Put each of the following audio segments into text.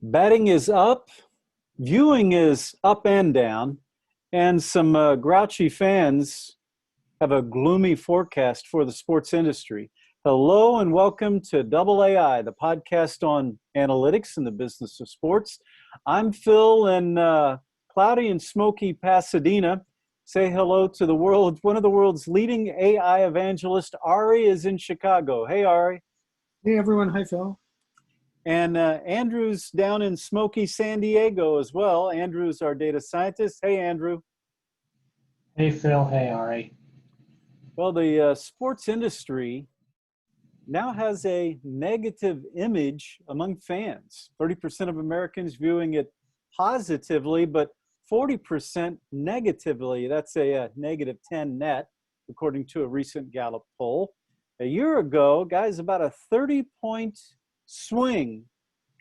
Betting is up, viewing is up and down, and some grouchy fans have a gloomy forecast for the sports industry. Hello and welcome to AAI, the podcast on analytics and the business of sports. I'm Phil in cloudy and smoky Pasadena. Say hello to the world. One of the world's leading AI evangelists, Ari, is in Chicago. Hey, Ari. Hey everyone, hi Phil. And Andrew's down in smoky San Diego as well. Andrew's our data scientist. Hey, Andrew. Hey Phil, hey Ari. Well, the sports industry now has a negative image among fans. 30% of Americans viewing it positively, but 40% negatively. That's a negative 10 net, according to a recent Gallup poll. A year ago, guys, about a 30-point swing,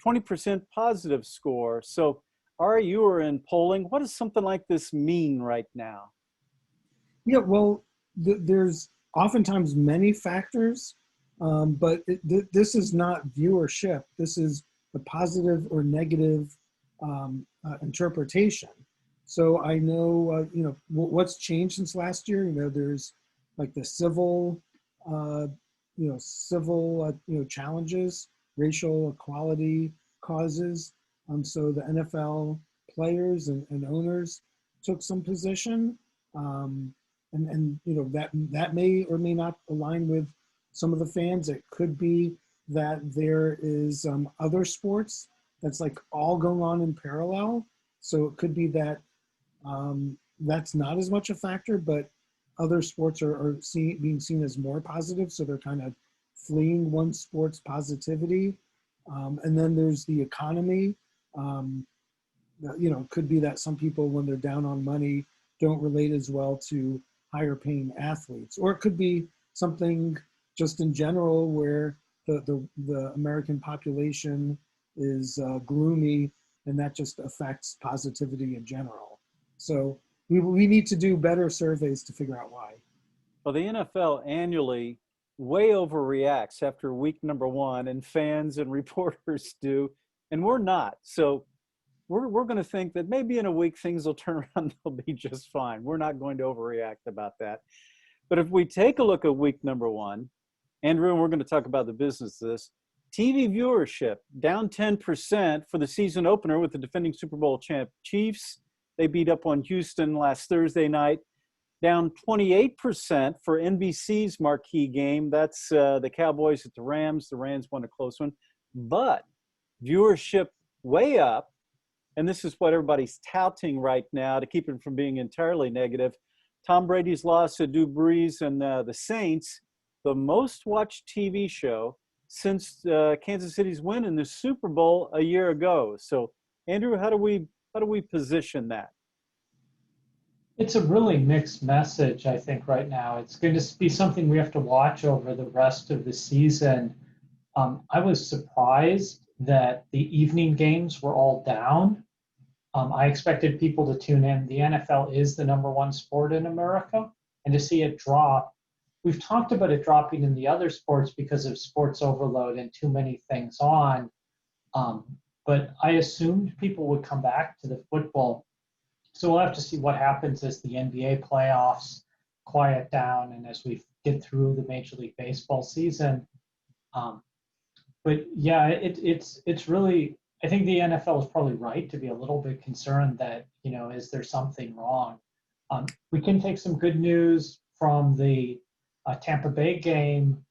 20% positive score. So, Ari, you were in polling. What does something like this mean right now? Yeah, well, there's oftentimes many factors, but this is not viewership. This is the positive or negative interpretation. So I know, what's changed since last year. There's like the civil challenges, racial equality causes. So the NFL players and owners took some position, that may or may not align with some of the fans. It could be that there is other sports that's like all going on in parallel. So it could be that that's not as much a factor, but other sports are being seen as more positive. So they're kind of fleeing one sport's positivity. And then there's the economy. Could be that some people, when they're down on money, don't relate as well to higher paying athletes. Or it could be something just in general where the American population is gloomy, and that just affects positivity in general. So we need to do better surveys to figure out why. Well, the NFL annually way overreacts after week number one, and fans and reporters do, and we're not. So we're going to think that maybe in a week things will turn around, they'll be just fine. We're not going to overreact about that. But if we take a look at week number one, Andrew, and we're going to talk about the business of this, TV viewership down 10% for the season opener with the defending Super Bowl champ Chiefs. They beat up on Houston last Thursday night. Down 28% for NBC's marquee game. That's the Cowboys at the Rams. The Rams won a close one. But viewership way up, and this is what everybody's touting right now to keep it from being entirely negative. Tom Brady's loss to Drew Brees and the Saints, the most watched TV show since Kansas City's win in the Super Bowl a year ago. So, Andrew, how do we position that? It's a really mixed message, I think, right now. It's going to be something we have to watch over the rest of the season. I was surprised that the evening games were all down. I expected people to tune in. The NFL is the number one sport in America, and to see it drop, we've talked about it dropping in the other sports because of sports overload and too many things on. But I assumed people would come back to the football. So we'll have to see what happens as the NBA playoffs quiet down and as we get through the Major League Baseball season. But yeah, it's really, I think the NFL is probably right to be a little bit concerned that, is there something wrong? We can take some good news from the Tampa Bay game,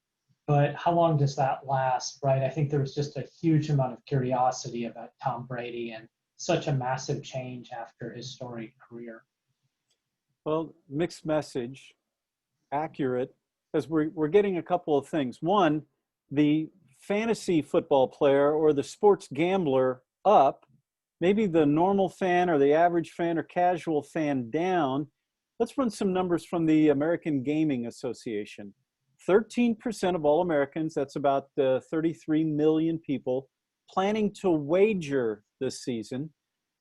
but how long does that last, right? I think there was just a huge amount of curiosity about Tom Brady and such a massive change after his storied career. Well, mixed message, accurate, because we're getting a couple of things. One, the fantasy football player or the sports gambler up, maybe the normal fan or the average fan or casual fan down. Let's run some numbers from the American Gaming Association. 13% of all Americans, that's about 33 million people, planning to wager this season.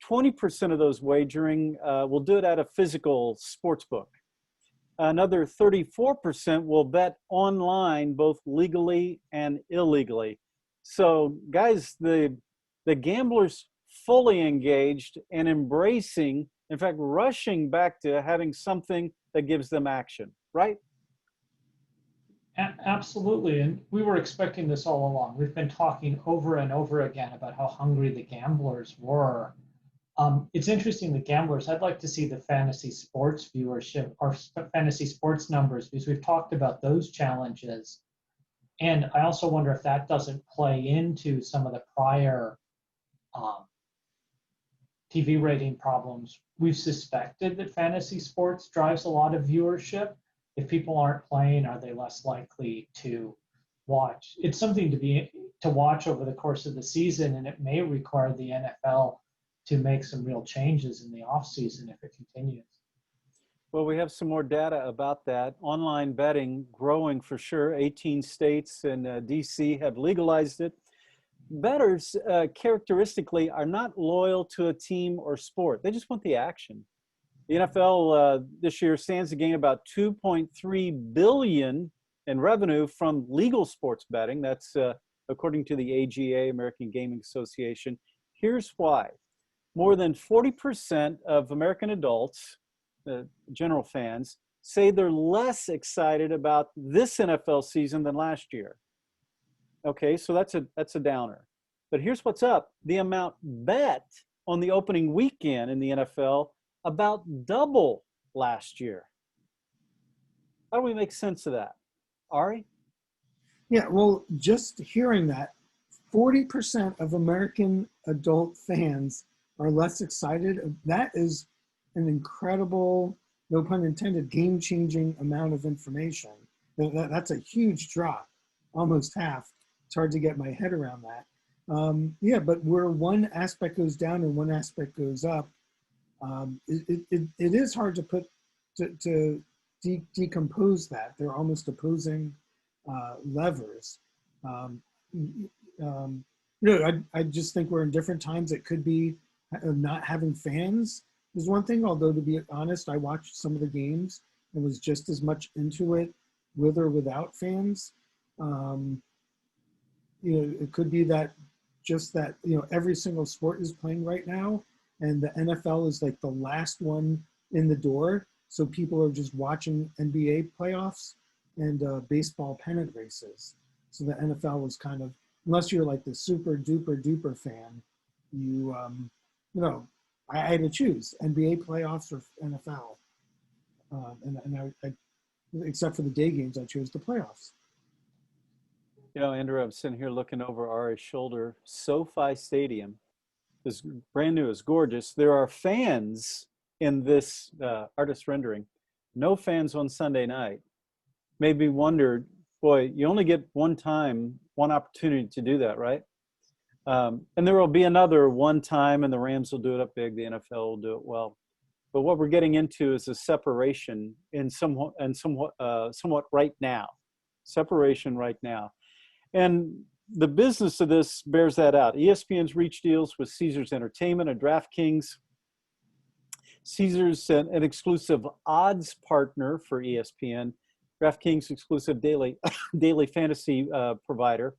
20% of those wagering will do it at a physical sports book. Another 34% will bet online, both legally and illegally. So, guys, the the gamblers fully engaged and embracing, in fact, rushing back to having something that gives them action, right? Absolutely. And we were expecting this all along. We've been talking over and over again about how hungry the gamblers were. It's interesting, the gamblers, I'd like to see the fantasy sports viewership or fantasy sports numbers, because we've talked about those challenges. And I also wonder if that doesn't play into some of the prior TV rating problems. We've suspected that fantasy sports drives a lot of viewership. If people aren't playing, are they less likely to watch? It's something to watch over the course of the season, and it may require the NFL to make some real changes in the offseason if it continues. Well, we have some more data about that. Online betting growing for sure. 18 states and DC have legalized it. Bettors characteristically are not loyal to a team or sport. They just want the action. The NFL this year stands to gain about $2.3 billion in revenue from legal sports betting. That's according to the AGA, American Gaming Association. Here's why. More than 40% of American adults, general fans, say they're less excited about this NFL season than last year. Okay, so that's a downer. But here's what's up. The amount bet on the opening weekend in the NFL about double last year. How do we make sense of that? Ari? Yeah, well, just hearing that, 40% of American adult fans are less excited. That is an incredible, no pun intended, game-changing amount of information. That's a huge drop, almost half. It's hard to get my head around that. Yeah, but where one aspect goes down and one aspect goes up, it is hard to put to decompose that. They're almost opposing levers. I just think we're in different times. It could be not having fans is one thing, although to be honest, I watched some of the games and was just as much into it with or without fans. It could be that just that, every single sport is playing right now, and the NFL is like the last one in the door. So people are just watching NBA playoffs and baseball pennant races. So the NFL was kind of, unless you're like the super duper duper fan, I had to choose NBA playoffs or NFL. And I, except for the day games, I chose the playoffs. Andrew, I'm sitting here looking over Ari's shoulder. SoFi Stadium is brand new, it's gorgeous. There are fans in this artist rendering. No fans on Sunday night. Made me wonder, boy, you only get one opportunity to do that, right? And there will be another one time, and the Rams will do it up big, the NFL will do it well. But what we're getting into is a separation somewhat right now. Separation right now. And the business of this bears that out. ESPN's reached deals with Caesars Entertainment and DraftKings. Caesars, an exclusive odds partner for ESPN. DraftKings exclusive daily fantasy provider.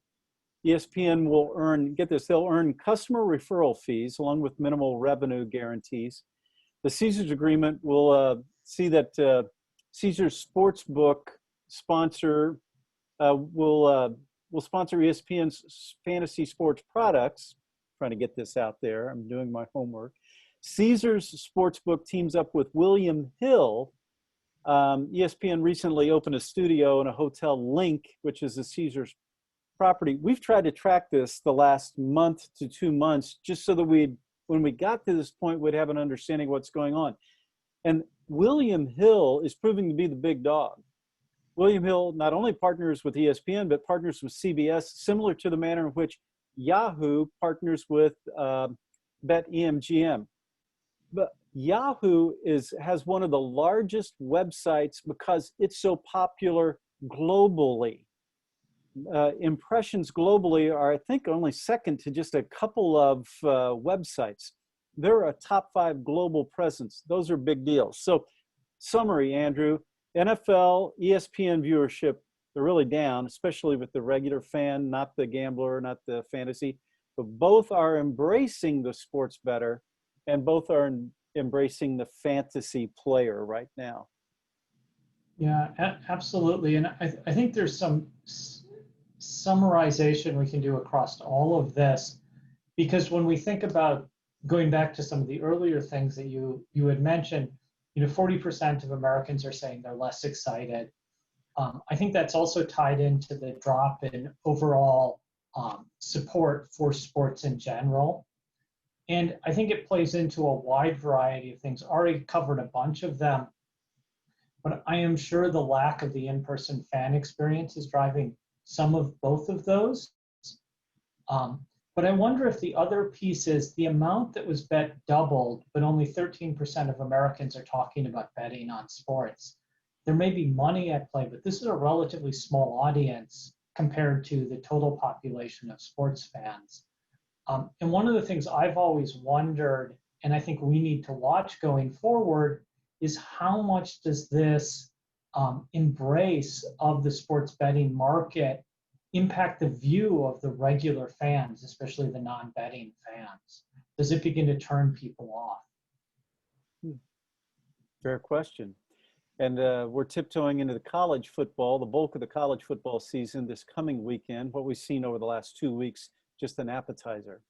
ESPN will earn, get this, they'll earn customer referral fees along with minimal revenue guarantees. The Caesars agreement will see that Caesars Sportsbook sponsor will sponsor ESPN's fantasy sports products. Trying to get this out there. I'm doing my homework. Caesars Sportsbook teams up with William Hill. ESPN recently opened a studio and a hotel Link, which is a Caesars property. We've tried to track this the last month to 2 months, just so that when we got to this point, we'd have an understanding of what's going on. And William Hill is proving to be the big dog. William Hill not only partners with ESPN, but partners with CBS, similar to the manner in which Yahoo partners with BetMGM. But Yahoo has one of the largest websites because it's so popular globally. Impressions globally are, I think, only second to just a couple of websites. They're a top 5 global presence. Those are big deals. So, summary, Andrew, NFL, ESPN viewership, they're really down, especially with the regular fan, not the gambler, not the fantasy. but both are embracing the sports bettor, and both are embracing the fantasy player right now. Yeah, absolutely. And I think there's some summarization we can do across all of this, because when we think about going back to some of the earlier things that you had mentioned, 40% of Americans are saying they're less excited. I think that's also tied into the drop in overall support for sports in general. And I think it plays into a wide variety of things. Ari covered a bunch of them, but I am sure the lack of the in-person fan experience is driving some of both of those. But I wonder if the other piece is the amount that was bet doubled, but only 13% of Americans are talking about betting on sports. There may be money at play, but this is a relatively small audience compared to the total population of sports fans. And one of the things I've always wondered, and I think we need to watch going forward, is how much does this embrace of the sports betting market impact the view of the regular fans, especially the non-betting fans? Does it begin to turn people off? Fair question. And we're tiptoeing into the college football, the bulk of the college football season this coming weekend. What we've seen over the last 2 weeks, just an appetizer.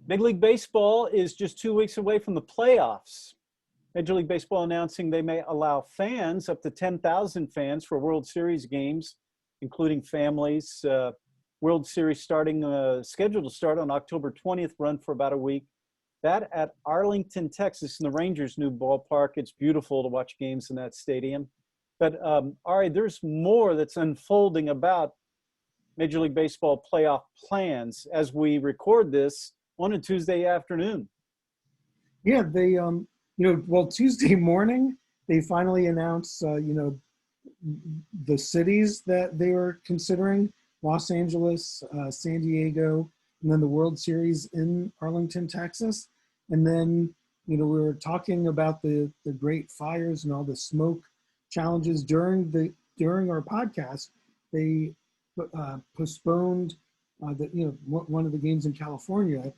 Major League Baseball is just 2 weeks away from the playoffs. Major League Baseball announcing they may allow fans, up to 10,000 fans, for World Series games, including families. World Series scheduled to start on October 20th, run for about a week. That at Arlington, Texas, in the Rangers' new ballpark. It's beautiful to watch games in that stadium. But Ari, there's more that's unfolding about Major League Baseball playoff plans as we record this on a Tuesday afternoon. Yeah, they, Tuesday morning, they finally announced, the cities that they were considering: Los Angeles, San Diego, and then the World Series in Arlington, Texas. And then, we were talking about the great fires and all the smoke challenges during our podcast. They postponed one of the games in California,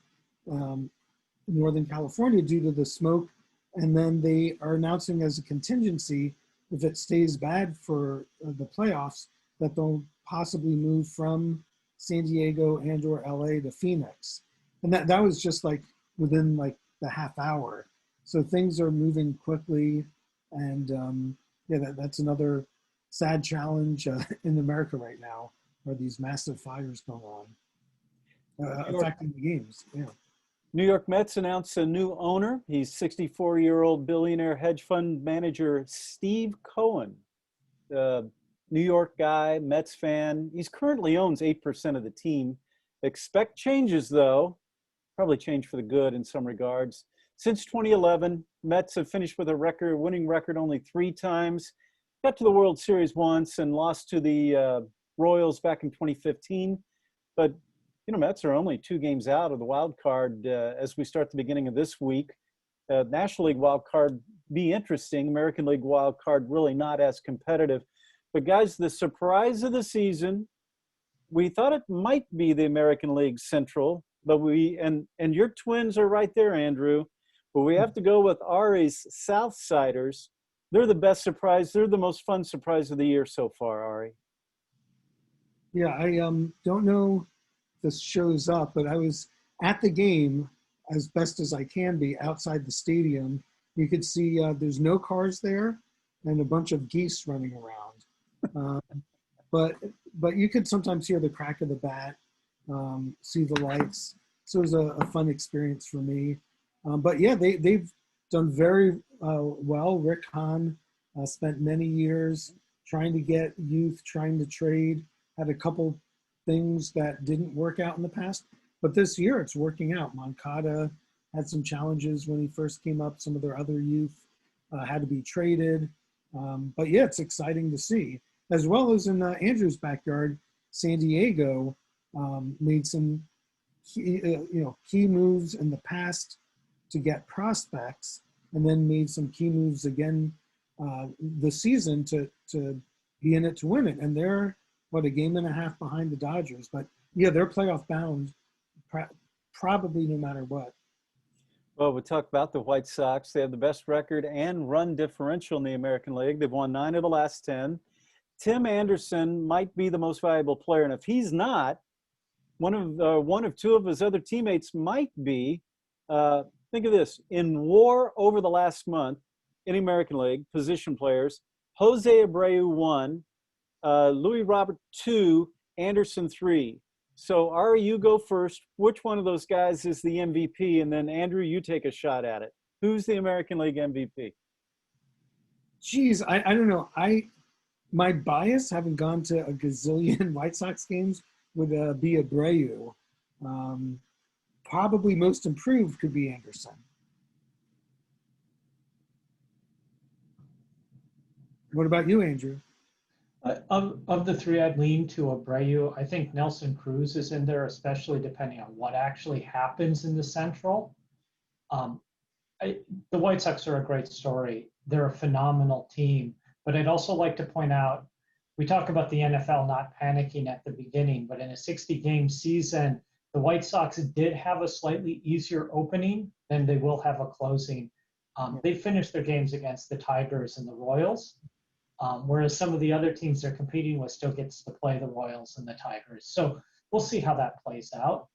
Northern California, due to the smoke. And then they are announcing as a contingency, if it stays bad for the playoffs, that they'll possibly move from San Diego and or LA to Phoenix. And that was just like within like the half hour. So things are moving quickly. And that's another sad challenge in America right now, are these massive fires going on, affecting the games. Yeah. New York Mets announced a new owner. He's 64-year-old billionaire hedge fund manager Steve Cohen. New York guy, Mets fan. He currently owns 8% of the team. Expect changes, though. Probably change for the good in some regards. Since 2011, Mets have finished with a winning record only 3 times. Got to the World Series once and lost to the Royals back in 2015. But Mets are only 2 games out of the wild card as we start the beginning of this week. National League wild card be interesting. American League wild card really not as competitive. But guys, the surprise of the season, we thought it might be the American League Central, but and your Twins are right there, Andrew. But we have to go with Ari's Southsiders. They're the best surprise. They're the most fun surprise of the year so far, Ari. Yeah, I don't know if this shows up, but I was at the game as best as I can be outside the stadium. You could see there's no cars there and a bunch of geese running around. But you could sometimes hear the crack of the bat, see the lights. So it was a fun experience for me. But yeah, they've done very well. Rick Hahn spent many years trying to get youth, trying to trade, had a couple things that didn't work out in the past. But this year it's working out. Moncada had some challenges when he first came up. Some of their other youth had to be traded. But yeah, it's exciting to see. As well as in Andrew's backyard, San Diego made some key moves in the past to get prospects, and then made some key moves again this season to be in it to win it. And they're a game and a half behind the Dodgers. But yeah, they're playoff bound probably no matter what. Well, we talked about the White Sox. They have the best record and run differential in the American League. They've won 9 of the last 10. Tim Anderson might be the most valuable player, and if he's not, one of two of his other teammates might be. Think of this: in WAR over the last month in the American League, position players, Jose Abreu 1, Louis Robert 2, Anderson 3. So Ari, you go first. Which one of those guys is the MVP? And then Andrew, you take a shot at it. Who's the American League MVP? Geez, I don't know. My bias, having gone to a gazillion White Sox games, would be Abreu. Probably most improved could be Anderson. What about you, Andrew? Of the three, I'd lean to Abreu. I think Nelson Cruz is in there, especially depending on what actually happens in the Central. The White Sox are a great story. They're a phenomenal team. But I'd also like to point out, we talk about the NFL not panicking at the beginning, but in a 60-game season, the White Sox did have a slightly easier opening than they will have a closing. They finished their games against the Tigers and the Royals. Whereas some of the other teams they're competing with still gets to play the Royals and the Tigers. So we'll see how that plays out,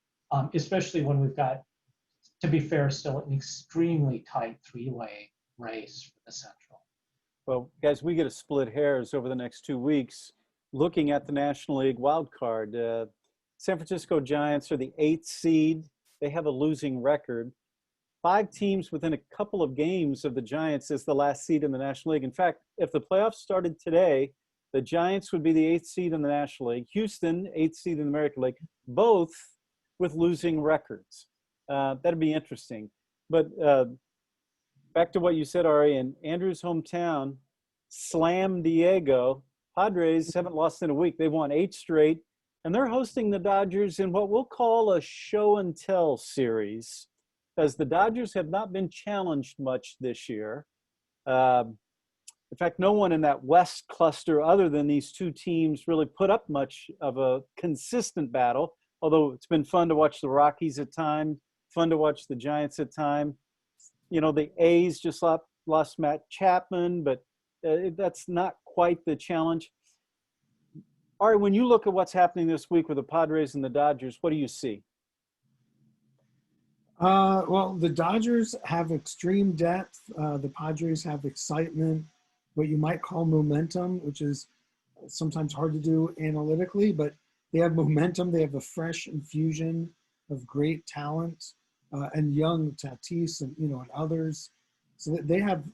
especially when we've got, to be fair, still an extremely tight three-way race for the Central. Well, guys, we get to split hairs over the next 2 weeks looking at the National League wild card. San Francisco Giants are the 8th seed. They have a losing record. 5 teams within a couple of games of the Giants is the last seed in the National League. In fact, if the playoffs started today, the Giants would be the 8th seed in the National League. Houston, 8th seed in the American League, both with losing records. That'd be interesting. But back to what you said, Ari, in Andrew's hometown, Slam Diego, Padres haven't lost in a week. They've won 8 straight, and they're hosting the Dodgers in what we'll call a show and tell series, as the Dodgers have not been challenged much this year. In fact, no one in that West cluster other than these 2 teams really put up much of a consistent battle, although it's been fun to watch the Rockies at times, fun to watch the Giants at times. You know, the A's just lost Matt Chapman, but that's not quite the challenge. Ari, when you look at what's happening this week with the Padres and the Dodgers, what do you see? Well, the Dodgers have extreme depth. The Padres have excitement, what you might call momentum, which is sometimes hard to do analytically, but they have momentum. They have a fresh infusion of great talent and young Tatis and others. So that they have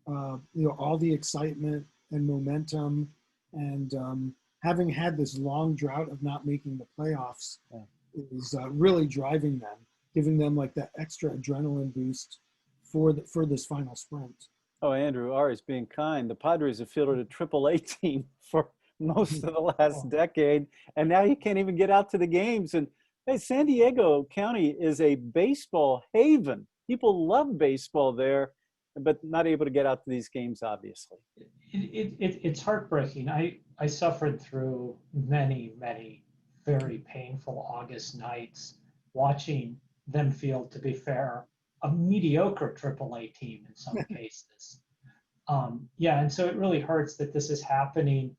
all the excitement and momentum, and having had this long drought of not making the playoffs is really driving them, giving them like that extra adrenaline boost for this final sprint. Oh, Andrew, Ari's being kind. The Padres have fielded a AAA team for most of the last decade, and now you can't even get out to the games. And hey, San Diego County is a baseball haven. People love baseball there, but not able to get out to these games, obviously. It's heartbreaking. I suffered through many, many very painful August nights watching them field, to be fair, a mediocre AAA team in some cases. And so it really hurts that this is happening.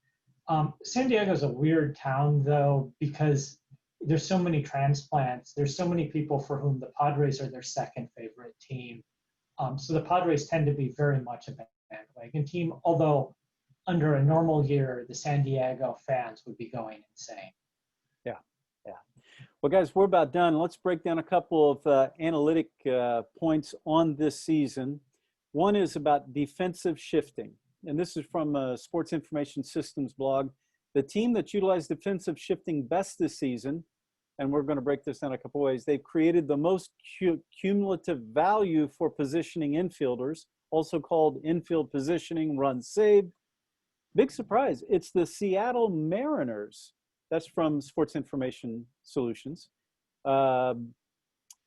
San Diego is a weird town, though, because there's so many transplants. There's so many people for whom the Padres are their second favorite team. So the Padres tend to be very much a bandwagon team, although under a normal year, the San Diego fans would be going insane. Yeah. Well, guys, we're about done. Let's break down a couple of analytic points on this season. One is about defensive shifting, and this is from Sports Information Systems blog. The team that utilized defensive shifting best this season, and we're going to break this down a couple ways, they've created the most cumulative value for positioning infielders, also called infield positioning, runs saved. Big surprise, it's the Seattle Mariners. That's from Sports Information Solutions. And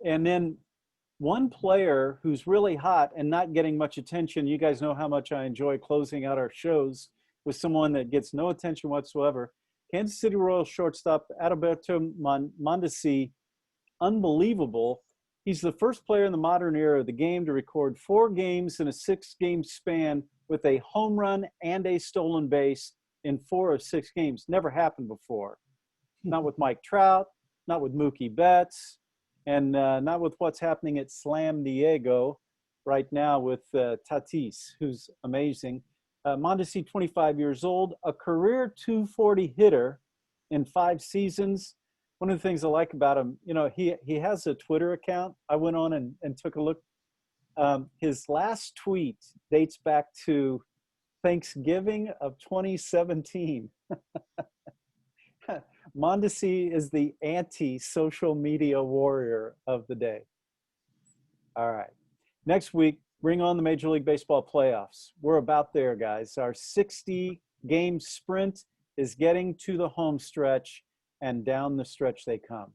then one player who's really hot and not getting much attention, you guys know how much I enjoy closing out our shows with someone that gets no attention whatsoever. Kansas City Royals shortstop Adalberto Mondesi unbelievable. He's the first player in the modern era of the game to record 4 games in a 6-game span with a home run and a stolen base in 4 of 6 games. Never happened before. Not with Mike Trout, not with Mookie Betts, and not with what's happening at Slam Diego right now with Tatis, who's amazing. Mondesi, 25 years old, a career 240 hitter in 5 seasons. One of the things I like about him, you know, he has a Twitter account. I went on and took a look. His last tweet dates back to Thanksgiving of 2017. Mondesi is the anti-social media warrior of the day. All right. Next week, bring on the Major League Baseball playoffs. We're about there, guys. Our 60-game sprint is getting to the home stretch, and down the stretch they come.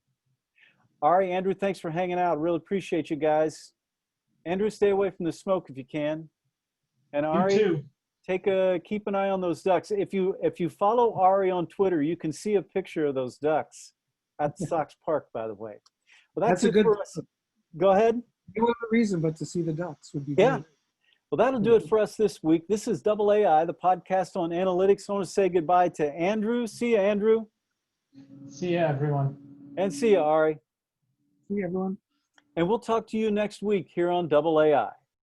Ari, Andrew, thanks for hanging out. Really appreciate you guys. Andrew, stay away from the smoke if you can. And Ari, You too. keep an eye on those ducks. If you follow Ari on Twitter, you can see a picture of those ducks at Sox Park, by the way. Well, that's a it good for us. Go ahead. No other reason but to see the ducks would be Yeah. great. Well, that'll do it for us this week. This is AAI, the podcast on analytics. I want to say goodbye to Andrew. See you, Andrew. See ya, everyone. And see you, Ari. See everyone. And we'll talk to you next week here on AAI.